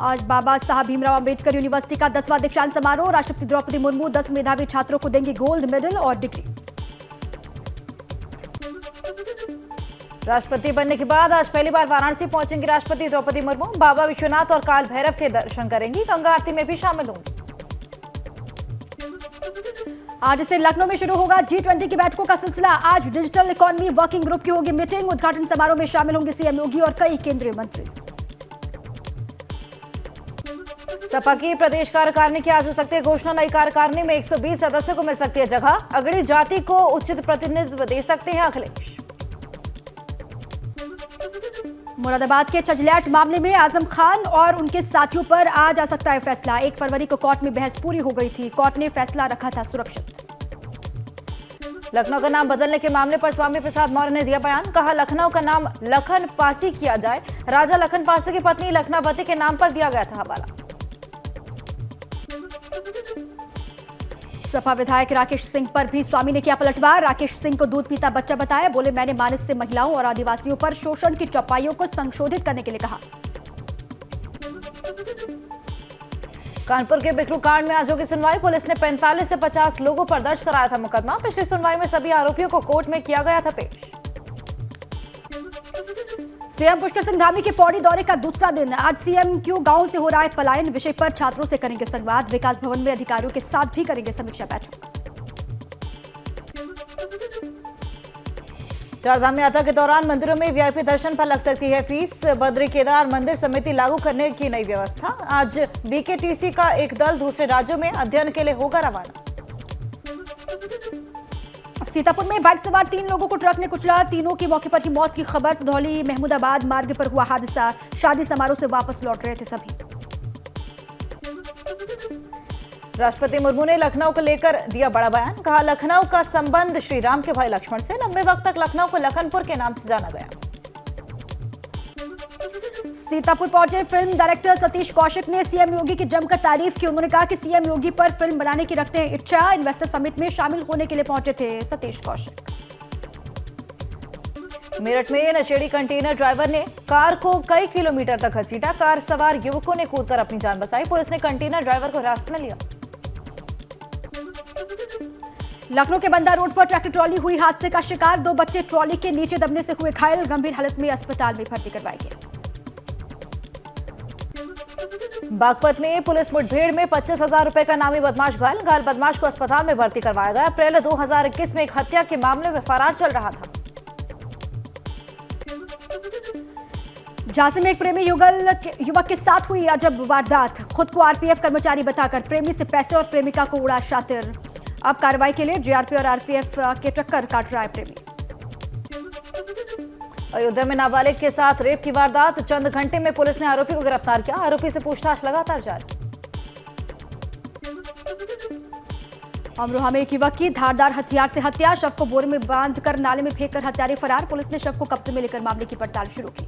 आज बाबा साहब भीमराव अंबेडकर यूनिवर्सिटी का 10वां दीक्षांत समारोह। राष्ट्रपति द्रौपदी मुर्मू 10 मेधावी छात्रों को देंगे गोल्ड मेडल और डिग्री। राष्ट्रपति बनने के बाद आज पहली बार वाराणसी पहुंचेंगी राष्ट्रपति द्रौपदी मुर्मू। बाबा विश्वनाथ और काल भैरव के दर्शन करेंगी। गंगा आरती में भी शामिल होंगी। आज से लखनऊ में शुरू होगा G20 की बैठकों का सिलसिला। आज डिजिटल इकोनॉमी वर्किंग ग्रुप की होगी मीटिंग। उद्घाटन समारोह में शामिल होंगे सीएम योगी और कई केंद्रीय मंत्री। सपा की प्रदेश कार्यकारिणी की आज हो सकती है घोषणा। नई कार्यकारिणी में 120 सदस्यों को मिल सकती है जगह। अगड़ी जाति को उचित प्रतिनिधित्व दे सकते हैं अखिलेश। मुरादाबाद के चचलैट मामले में आजम खान और उनके साथियों पर आज आ सकता है फैसला। 1 फरवरी को कोर्ट में बहस पूरी हो गई थी। कोर्ट ने फैसला रखा था सुरक्षित। लखनऊ का नाम बदलने के मामले पर स्वामी प्रसाद मौर्य ने दिया बयान। कहा लखनऊ का नाम लखन पासी किया जाए। राजा लखन पासी की पत्नी लखनावती के नाम पर दिया गया था हवाला। सपा विधायक राकेश सिंह पर भी स्वामी ने किया पलटवार। राकेश सिंह को दूध पीता बच्चा बताया। बोले मैंने मानस से महिलाओं और आदिवासियों पर शोषण की चौपाइयों को संशोधित करने के लिए कहा। कानपुर के बिकरू कांड में आज होगी सुनवाई। पुलिस ने 45 से 50 लोगों पर दर्ज कराया था मुकदमा। पिछली सुनवाई में सभी आरोपियों को कोर्ट में किया गया था पेश। सीएम पुष्कर सिंह धामी के पौड़ी दौरे का दूसरा दिन। आज सीएम क्यों गांव से हो रहा है पलायन विषय पर छात्रों से करेंगे संवाद। विकास भवन में अधिकारियों के साथ भी करेंगे समीक्षा बैठक। चारधाम यात्रा के दौरान मंदिरों में वीआईपी दर्शन पर लग सकती है फीस। बद्री केदार मंदिर समिति लागू करने की नई व्यवस्था। आज बीकेटीसी का एक दल दूसरे राज्यों में अध्ययन के लिए होगा रवाना। सीतापुर में बाइक सवार 3 लोगों को ट्रक ने कुचला। तीनों की मौके पर ही मौत की खबर। धौली महमूदाबाद मार्ग पर हुआ हादसा। शादी समारोह से वापस लौट रहे थे सभी। राष्ट्रपति मुर्मू ने लखनऊ को लेकर दिया बड़ा बयान। कहा लखनऊ का संबंध श्री राम के भाई लक्ष्मण से। लंबे वक्त तक लखनऊ को लखनपुर के नाम से जाना गया। सीतापुर पहुंचे फिल्म डायरेक्टर सतीश कौशिक ने सीएम योगी की जमकर तारीफ की। उन्होंने कहा कि सीएम योगी पर फिल्म बनाने की रखते हैं इच्छा। इन्वेस्टर समिट में शामिल होने के लिए पहुंचे थे सतीश कौशिक। मेरठ में नशेड़ी कंटेनर ड्राइवर ने कार को कई किलोमीटर तक घसीटा। कार सवार युवकों ने कूदकर अपनी जान बचाई। पुलिस ने कंटेनर ड्राइवर को हिरासत में लिया। लखनऊ के बंदा रोड पर ट्रैक्टर ट्रॉली हुई हादसे का शिकार। 2 बच्चे ट्रॉली के नीचे दबने से हुए घायल। गंभीर हालत में अस्पताल में भर्ती करवाए गए। बागपत में पुलिस मुठभेड़ में 25,000 रुपए का नामी बदमाश घायल। घायल बदमाश को अस्पताल में भर्ती करवाया गया। अप्रैल 2021 में एक हत्या के मामले में फरार चल रहा था। झांसी में एक प्रेमी युवक के साथ हुई अजब वारदात। खुद को आरपीएफ कर्मचारी बताकर प्रेमी से पैसे और प्रेमिका को उड़ा शातिर। अब कार्रवाई के लिए जीआरपी और आरपीएफ के चक्कर काट रहा है प्रेमी। अयोध्या में नाबालिग के साथ रेप की वारदात। चंद घंटे में पुलिस ने आरोपी को गिरफ्तार किया। आरोपी से पूछताछ लगातार जारी। अमरोहा में एक युवक की धारदार हथियार से हत्या। शव को बोरे में बांधकर नाले में फेंककर हत्यारे फरार। पुलिस ने शव को कब्जे में लेकर मामले की पड़ताल शुरू की।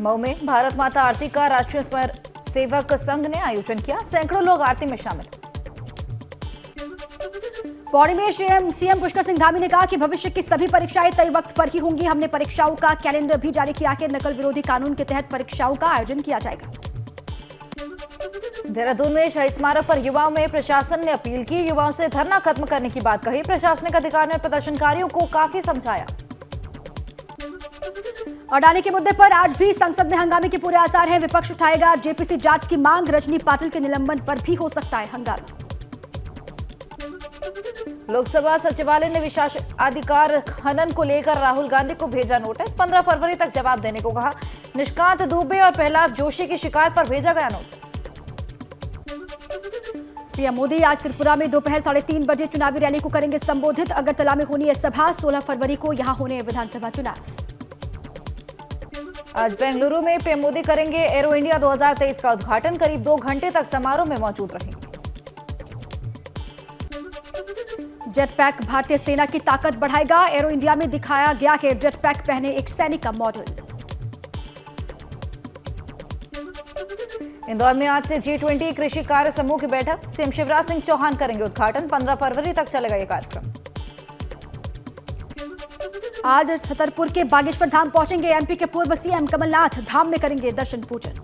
मऊ में भारत माता आरती का राष्ट्रीय स्वयं सेवक संघ ने आयोजन किया। सैकड़ों लोग आरती में शामिल। पौड़ी में सीएम पुष्कर सिंह धामी ने कहा कि भविष्य की सभी परीक्षाएं तय वक्त पर ही होंगी। हमने परीक्षाओं का कैलेंडर भी जारी किया है। नकल विरोधी कानून के तहत परीक्षाओं का आयोजन किया जाएगा। देहरादून में शहीद स्मारक पर युवाओं में प्रशासन ने अपील की। युवाओं से धरना खत्म करने की बात कही। प्रशासनिक अधिकारियों ने प्रदर्शनकारियों को काफी समझाया। अडानी के मुद्दे पर आज भी संसद में हंगामे के पूरे आसार हैं। विपक्ष उठाएगा जेपीसी जांच की मांग। रजनी पाटिल के निलंबन पर भी हो सकता है हंगामा। लोकसभा सचिवालय ने विशेषाधिकार खनन को लेकर राहुल गांधी को भेजा नोटिस। 15 फरवरी तक जवाब देने को कहा। निष्कांत दुबे और प्रहलाद जोशी की शिकायत पर भेजा गया नोटिस। पीएम मोदी आज त्रिपुरा में दोपहर 3:30 बजे चुनावी रैली को करेंगे संबोधित। अगरतला में होनी है सभा। 16 फरवरी को यहां होने विधानसभा चुनाव। आज बेंगलुरु में पीएम मोदी करेंगे एरो इंडिया 2023 का उद्घाटन। करीब 2 घंटे तक समारोह में मौजूद रहेंगे। जेट पैक भारतीय सेना की ताकत बढ़ाएगा। एरो इंडिया में दिखाया गया है जेट पैक पहने एक सैनिक का मॉडल। इंदौर में आज से G20 कृषि कार्य समूह की बैठक। सीएम शिवराज सिंह चौहान करेंगे उद्घाटन। 15 फरवरी तक चलेगा यह कार्यक्रम। आज छतरपुर के बागेश्वर धाम पहुंचेंगे एमपी के पूर्व सीएम कमलनाथ, धाम में करेंगे दर्शन पूजन।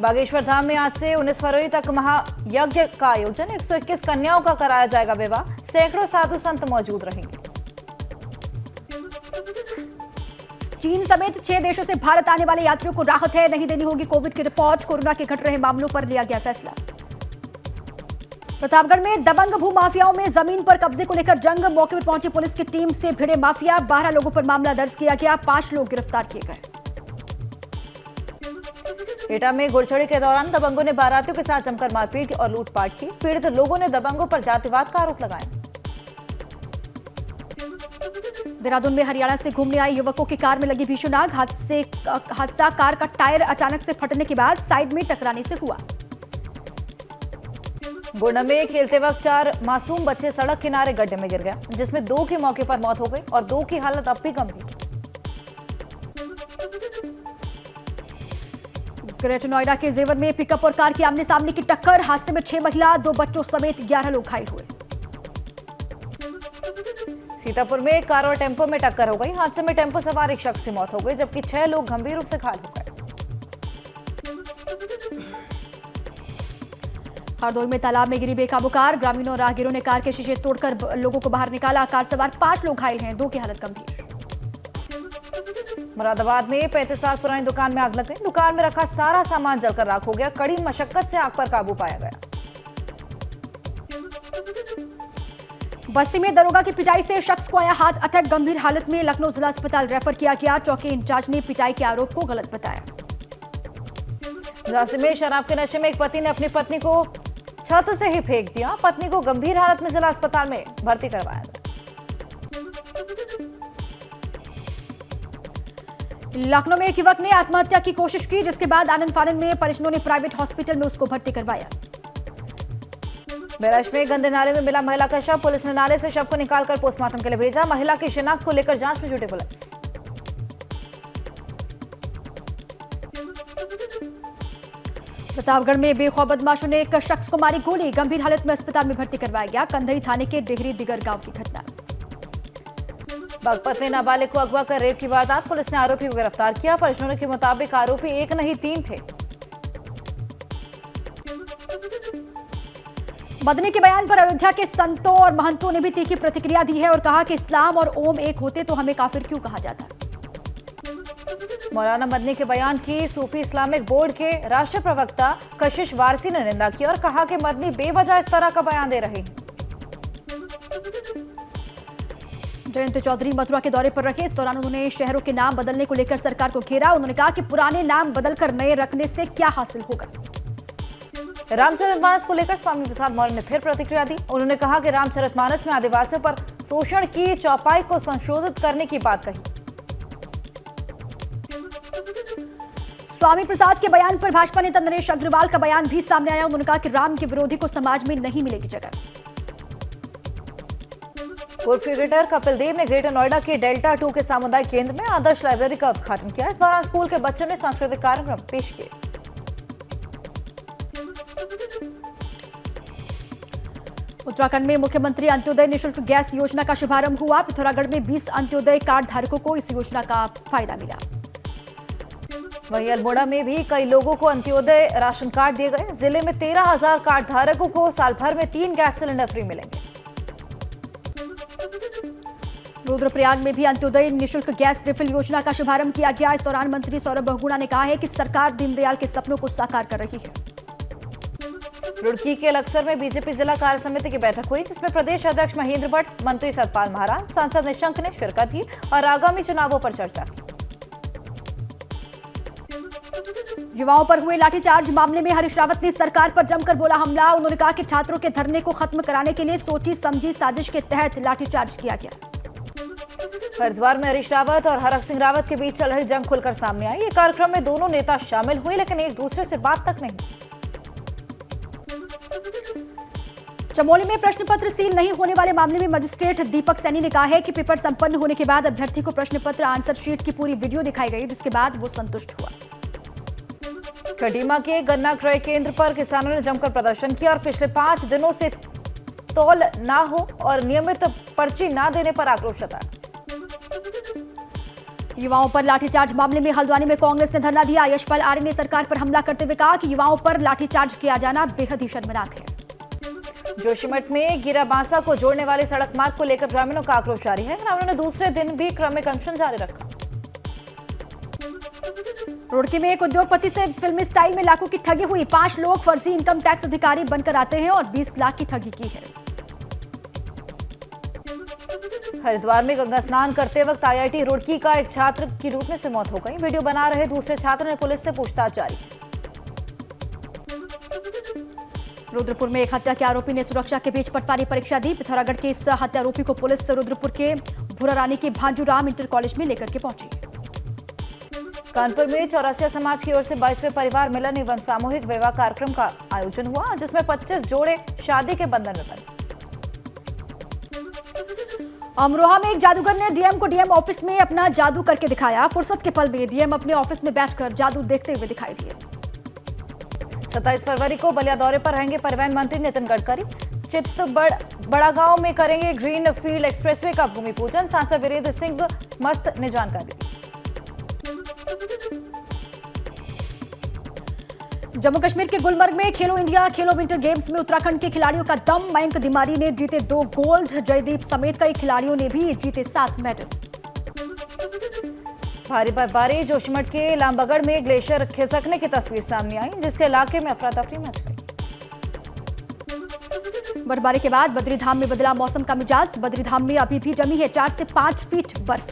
बागेश्वर धाम में आज से 19 फरवरी तक महायज्ञ का आयोजन। 121 कन्याओं का कराया जाएगा विवाह। सैकड़ों साधु संत मौजूद रहेंगे। चीन समेत 6 देशों से भारत आने वाले यात्रियों को राहत है, नहीं देनी होगी कोविड की रिपोर्ट। कोरोना के घट रहे मामलों पर लिया गया फैसला। प्रतापगढ़ में दबंग भूमाफियाओं में जमीन पर कब्जे को लेकर जंग। मौके पर पहुंची पुलिस की टीम से भिड़े माफिया। 12 लोगों पर मामला दर्ज किया गया। 5 लोग गिरफ्तार किए गए। एटा में घुड़चढ़ी के दौरान दबंगों ने बारातियों के साथ जमकर मारपीट और लूटपाट की। पीड़ित लोगों ने दबंगों पर जातिवाद का आरोप लगाया। देहरादून में हरियाणा से घूमने आए युवकों की कार में लगी भीषण आग। हादसा कार का टायर अचानक से फटने के बाद साइड में टकराने से हुआ। गोंडा में खेलते वक्त 4 मासूम बच्चे सड़क किनारे गड्ढे में गिर गए, जिसमें 2 की मौके पर मौत हो गई और 2 की हालत अब भी गंभीर। ग्रेटर नोएडा के जेवर में पिकअप और कार की आमने सामने की टक्कर। हादसे में 6 महिला, 2 बच्चों समेत 11 लोग घायल हुए। सीतापुर में कार और टेम्पो में टक्कर हो गई। हादसे में टेम्पो सवार एक शख्स की मौत हो गई, जबकि 6 लोग गंभीर रूप से घायल हो गए। हरदोई में तालाब में गिरी बेकाबू कार। ग्रामीणों और राहगीरों ने कार के शीशे तोड़कर लोगों को बाहर निकाला। कार सवार 5 लोग घायल हैं, 2 की हालत गंभीर। मुरादाबाद में 35 साल पुरानी दुकान में आग लग गई। दुकान में रखा सारा सामान जलकर राख हो गया। कड़ी मशक्कत से आग पर काबू पाया गया। बस्ती में दरोगा की पिटाई से शख्स को आया हाथ अटक। गंभीर हालत में लखनऊ जिला अस्पताल रेफर किया गया। चौकी इंचार्ज ने पिटाई के आरोप को गलत बताया। झांसी में शराब के नशे में एक पति ने अपनी पत्नी को छत से ही फेंक दिया। पत्नी को गंभीर हालत में जिला अस्पताल में भर्ती करवाया गया। लखनऊ में एक युवक ने आत्महत्या की कोशिश की, जिसके बाद आनन फानन में परिजनों ने प्राइवेट हॉस्पिटल में उसको भर्ती करवाया। बैराज में गंदे नाले में मिला महिला का शव। पुलिस ने नाले से शव को निकालकर पोस्टमार्टम के लिए भेजा। महिला की शिनाख्त को लेकर जांच में जुटी पुलिस। प्रतापगढ़ में बेखौफ बदमाशों ने एक शख्स को मारी गोली। गंभीर हालत में अस्पताल में भर्ती करवाया गया। कंधई थाने के डेहरी दिगर गांव की घटना। बागपत में नाबालिग को अगवा कर रेप की वारदात। पुलिस ने आरोपी को गिरफ्तार किया। परिजनों के मुताबिक आरोपी 1 नहीं 3 थे। मदनी के बयान पर अयोध्या के संतों और महंतों ने भी तीखी प्रतिक्रिया दी है और कहा कि इस्लाम और ओम एक होते तो हमें काफिर क्यों कहा जाता। मौलाना मदनी के बयान की सूफी इस्लामिक बोर्ड के राष्ट्रीय प्रवक्ता कशिश वारसी ने निंदा की और कहा कि मदनी बेवजह इस तरह का बयान दे रहे हैं। जयंत चौधरी मथुरा के दौरे पर रहे। इस दौरान उन्होंने शहरों के नाम बदलने को लेकर सरकार को घेरा। उन्होंने कहा कि पुराने नाम बदलकर नए रखने से क्या हासिल होगा। रामचरितमानस को लेकर स्वामी प्रसाद मौर्य ने फिर प्रतिक्रिया दी। उन्होंने कहा कि रामचरितमानस में आदिवासियों पर शोषण की चौपाई को संशोधित करने की बात कही। स्वामी प्रसाद के बयान पर भाजपा नेता नरेश अग्रवाल का बयान भी सामने आया। उन्होंने कहा कि राम के विरोधी को समाज में नहीं मिलेगी जगह। पूर्व क्रिकेटर कपिल देव ने ग्रेटर नोएडा के डेल्टा 2 के सामुदायिक केंद्र में आदर्श लाइब्रेरी का उद्घाटन किया। इस दौरान स्कूल के बच्चों ने सांस्कृतिक कार्यक्रम पेश किए। उत्तराखंड में मुख्यमंत्री अंत्योदय निःशुल्क गैस योजना का शुभारंभ हुआ। पिथौरागढ़ में 20 अंत्योदय कार्ड धारकों को इस योजना का फायदा मिला। वहीं अल्मोड़ा में भी कई लोगों को अंत्योदय राशन कार्ड दिए गए। जिले में 13,000 कार्ड धारकों को साल भर में 3 गैस सिलेंडर फ्री मिलेंगे। रुद्रप्रयाग में भी अंत्योदय निःशुल्क गैस रिफिल योजना का शुभारंभ किया गया। इस दौरान मंत्री सौरभ बहुगुणा ने कहा है कि सरकार दीनदयाल के सपनों को साकार कर रही है। रुड़की के लक्सर में बीजेपी जिला कार्य समिति की बैठक हुई, जिसमें प्रदेश अध्यक्ष महेंद्र भट्ट, मंत्री सतपाल महाराज, सांसद निशंक ने शिरकत की और आगामी चुनावों पर चर्चा की। युवाओं पर हुए लाठीचार्ज मामले में हरीश रावत ने सरकार पर जमकर बोला हमला। उन्होंने कहा कि छात्रों के धरने को खत्म कराने के लिए सोची समझी साजिश के तहत लाठीचार्ज किया गया। हरिद्वार में हरीश रावत और हरक सिंह रावत के बीच चल रही जंग खुलकर सामने आई। ये कार्यक्रम में दोनों नेता शामिल हुए, लेकिन एक दूसरे से बात तक नहीं। चमोली में प्रश्न पत्र सील नहीं होने वाले मामले में मजिस्ट्रेट दीपक सैनी ने कहा है कि पेपर संपन्न होने के बाद अभ्यर्थी को प्रश्न पत्र आंसर शीट की पूरी वीडियो दिखाई गई, जिसके बाद वो संतुष्ट हुआ। कटीमा के गन्ना क्रय केंद्र पर किसानों ने जमकर प्रदर्शन किया और पिछले 5 दिनों से तौल ना हो और नियमित पर्ची ना देने पर आक्रोश जताया। युवाओं पर लाठीचार्ज मामले में हल्द्वानी में कांग्रेस ने धरना दिया। यशपाल आर्य ने सरकार पर हमला करते हुए कहा कि युवाओं पर लाठीचार्ज किया जाना बेहद ही शर्मनाक है। जोशीमठ में गिरा बांसा को जोड़ने वाले सड़क मार्ग को लेकर ग्रामीणों का आक्रोश जारी है। ग्रामीणों ने दूसरे दिन भी क्रमिक अनशन जारी रखा। रुड़की में एक उद्योगपति से फिल्मी स्टाइल में लाखों की ठगी हुई। 5 लोग फर्जी इनकम टैक्स अधिकारी बनकर आते हैं और 20 लाख की ठगी की है। हरिद्वार में गंगा स्नान करते वक्त आईआईटी रुड़की का एक छात्र की डूबने से मौत हो गई। वीडियो बना रहे दूसरे छात्र ने पुलिस से पूछताछ जारी की। रुद्रपुर में एक हत्या के आरोपी ने सुरक्षा के बीच पटवारी परीक्षा दी। पिथौरागढ़ के इस हत्यारोपी को पुलिस रुद्रपुर के भूरारानी के भांजूराम इंटर कॉलेज में लेकर के पहुंची। कानपुर में चौरसिया समाज की ओर से 22वें परिवार मिलन एवं सामूहिक विवाह कार्यक्रम का आयोजन हुआ, जिसमें 25 जोड़े शादी के बंधन में बंधे। अमरोहा में एक जादूगर ने डीएम को डीएम ऑफिस में अपना जादू करके दिखाया। फुर्सत के पल में डीएम अपने ऑफिस में बैठकर जादू देखते हुए दिखाई दिए। 27 फरवरी को बलिया दौरे पर रहेंगे परिवहन मंत्री नितिन गडकरी। बड़ागांव में करेंगे ग्रीन फील्ड एक्सप्रेसवे का भूमि पूजन। सांसद वीरेंद्र सिंह मस्त ने जानकारी दी। जम्मू कश्मीर के गुलमर्ग में खेलो इंडिया खेलो विंटर गेम्स में उत्तराखंड के खिलाड़ियों का दम। मयंक दिमारी ने जीते 2 गोल्ड। जयदीप समेत कई खिलाड़ियों ने भी जीते 7 मेडल। भारी बर्फबारी। जोशीमठ के लामबगड़ में ग्लेशियर खिसकने की तस्वीर सामने आई, जिसके इलाके में अफरा तफरी मच गई। बर्फबारी के बाद बद्रीधाम में बदला मौसम का मिजाज। बद्रीधाम में अभी भी जमी है 4 से 5 फीट बर्फ।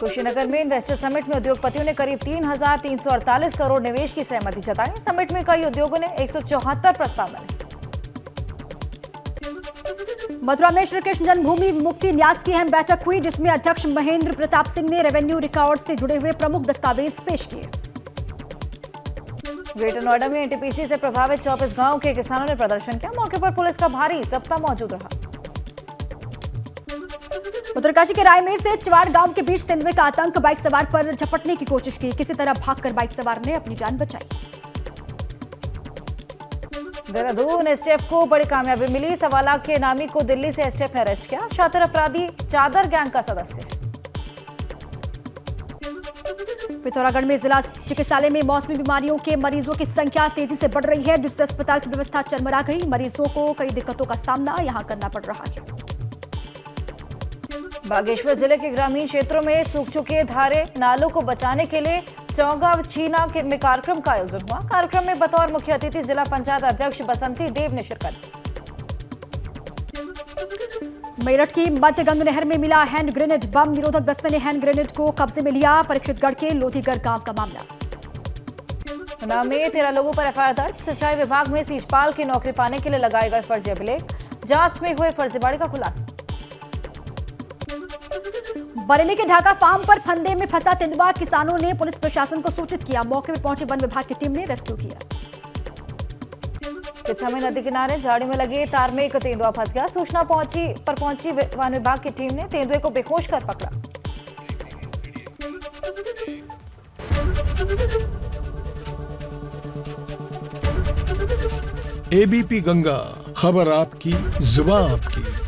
कुशीनगर में इन्वेस्टर समिट में उद्योगपतियों ने करीब 3,348 करोड़ निवेश की सहमति जताई। समिट में कई उद्योगों ने 174 प्रस्ताव डाले। मथुरा में श्री कृष्ण जन्मभूमि मुक्ति न्यास की अहम बैठक हुई, जिसमें अध्यक्ष महेंद्र प्रताप सिंह ने रेवेन्यू रिकॉर्ड से जुड़े हुए प्रमुख दस्तावेज पेश किए। ग्रेटर नोएडा में एनटीपीसी से प्रभावित 24 गांव के किसानों ने प्रदर्शन किया। मौके पर पुलिस का भारी सप्ताह मौजूद रहा। उत्तरकाशी के रायमेर से चवाड़ गांव के बीच तेंदुए का आतंक। बाइक सवार पर झपटने की कोशिश की, किसी तरह भागकर बाइक सवार ने अपनी जान बचाई। देहरादून एसटीएफ को बड़ी कामयाबी मिली। 1.25 लाख के इनामी को दिल्ली से एसटीएफ ने अरेस्ट किया। शातिर अपराधी चादर गैंग का सदस्य। पिथौरागढ़ में जिला चिकित्सालय में मौसमी बीमारियों के मरीजों की संख्या तेजी से बढ़ रही है, जिससे अस्पताल की व्यवस्था चरमरा गई। मरीजों को कई दिक्कतों का सामना यहां करना पड़ रहा है। बागेश्वर जिले के ग्रामीण क्षेत्रों में सूख चुके धारे नालों को बचाने के लिए चौगांव छीना में कार्यक्रम का आयोजन हुआ। कार्यक्रम में बतौर मुख्य अतिथि जिला पंचायत अध्यक्ष बसंती देव ने शिरकत की। मेरठ की मध्य गंग नहर में मिला हैंड ग्रेनेड। बम निरोधक दस्ते ने हैंड ग्रेनेड को कब्जे में लिया। परीक्षितगढ़ के लोधीगढ़ गांव का मामला। उन्नाव में 13 लोगों पर एफआईआर दर्ज। सिंचाई विभाग में सीजपाल की नौकरी पाने के लिए लगाए गए फर्जी अभिलेख। जांच में हुए फर्जीवाड़े का खुलासा। बरेली के ढाका फार्म पर फंदे में फंसा तेंदुआ। किसानों ने पुलिस प्रशासन को सूचित किया। मौके पर पहुंची वन विभाग की टीम ने रेस्क्यू किया। किच्छामी नदी किनारे झाड़ी में लगे तार में एक तेंदुआ फंस गया। सूचना पहुंची वन विभाग की टीम ने तेंदुए को बेहोश कर पकड़ा। एबीपी गंगा, खबर आपकी, जुबान आपकी।